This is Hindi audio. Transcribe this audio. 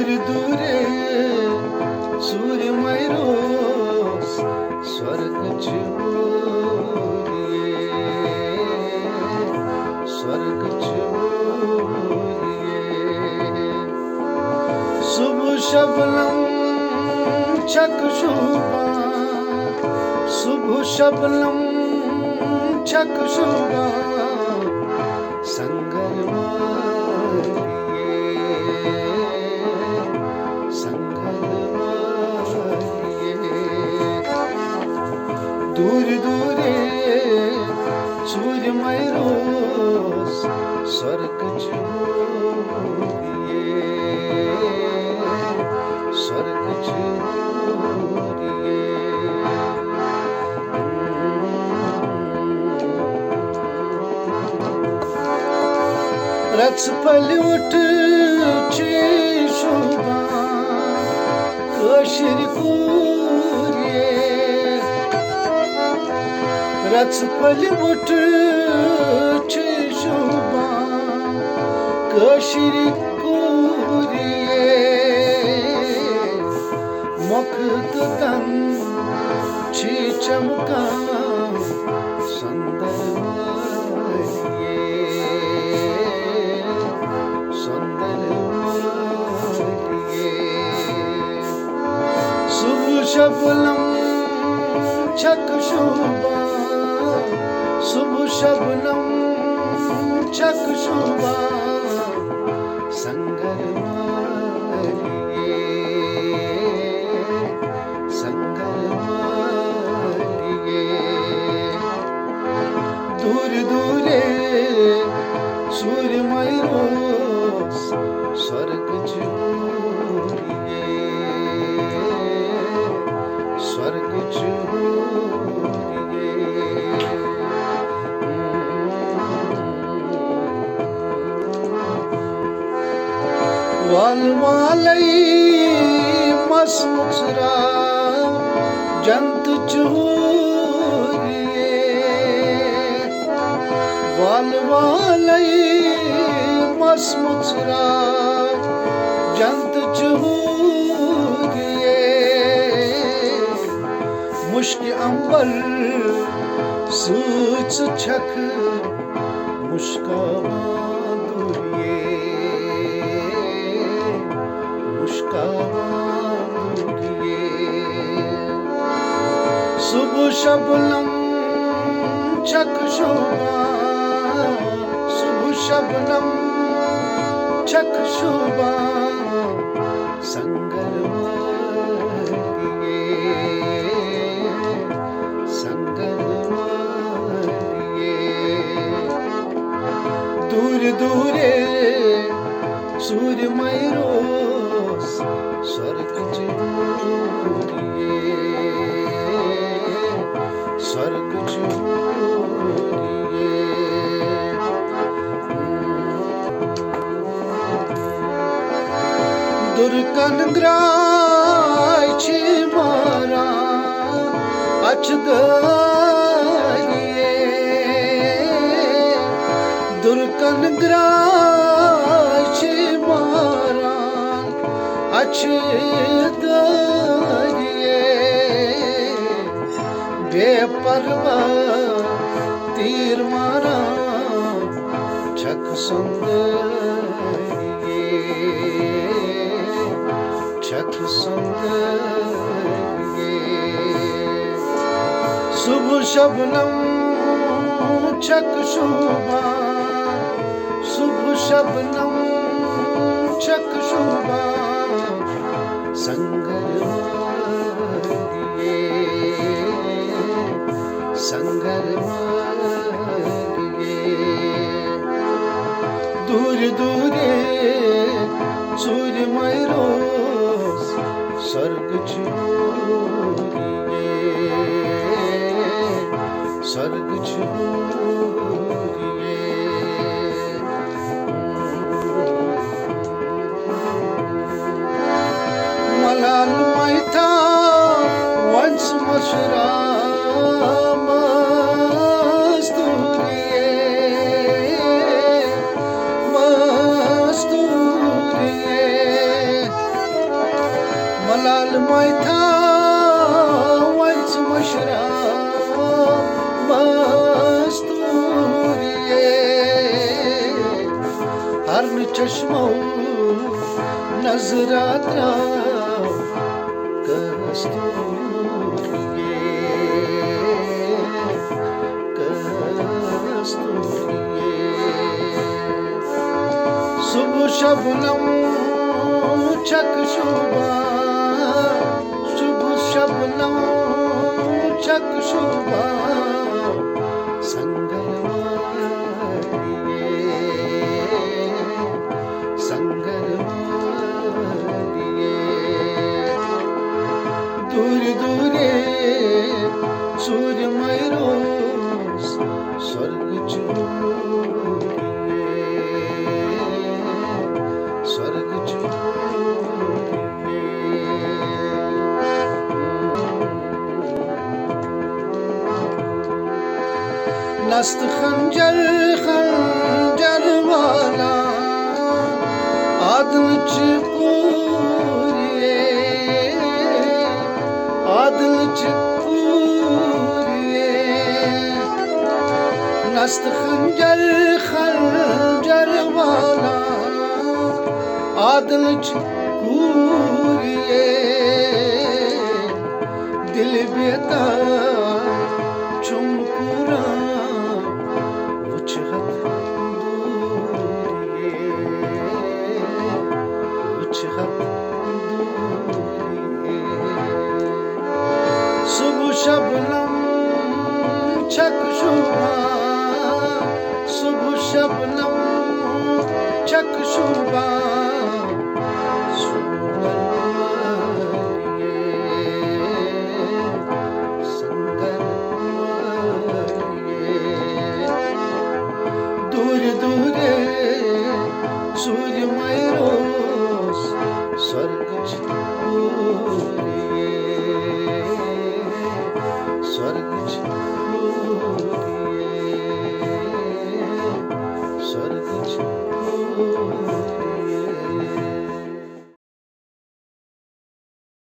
दूर दूरे सूर्यमय रोज स्वर्ग स्वर्ग शुभ शबनम चक्षुषा शुभ शबनम चक्षुषा दूर दूरे सूर्यमय रोज स्वर्ग स्वर्ग रच पल उठ शुभा कशिर रच पल उठ शुभा कशिर मुख तन चमका सुंदर शुभ शबनम चक्षुषा शुभ शबनम चक्षुषा दूर दूरे सूर्यमय रोज स्वर्ग स्वर्ग वाल वालई मसमुसरा जंत वाल वालई मसमुसरा जंत मुश्क अंबर सूच छक मुश्का शुभ शबनम चक्षुषा शुभ शबनम चक्षुषा दूर दूरे सूर्यमय रोज स्वर्ग स्वर्ग दुर्कन ग्राय मारा अचदरिए दुर्कन ग्राय मारा अचदरिए बेपरवा तीर मारा छक छक शुभ शबनम चक्षुषा शुभ शबनम चक्षुषा दूर दूरे सूर्यमय रोज स्वर्ग स्वर्ग मलाल मैथा वंश मशरा कर्न चश्मो नजरा त्राव सुबह शबनम चक शुबा शुभ शबनम चक शुबा दूर दूरे सूर्यमय रोज स्वर्ग स्वर्ग नस्त खंजर खंजर वाला आदम चूरिए आदल चूरिए नस्त खंजर खंजर वाला आदल चूरिए दिल बेता चुमकुरा सुबह शबनम चक शुबा सुबह शबनम चक शुबा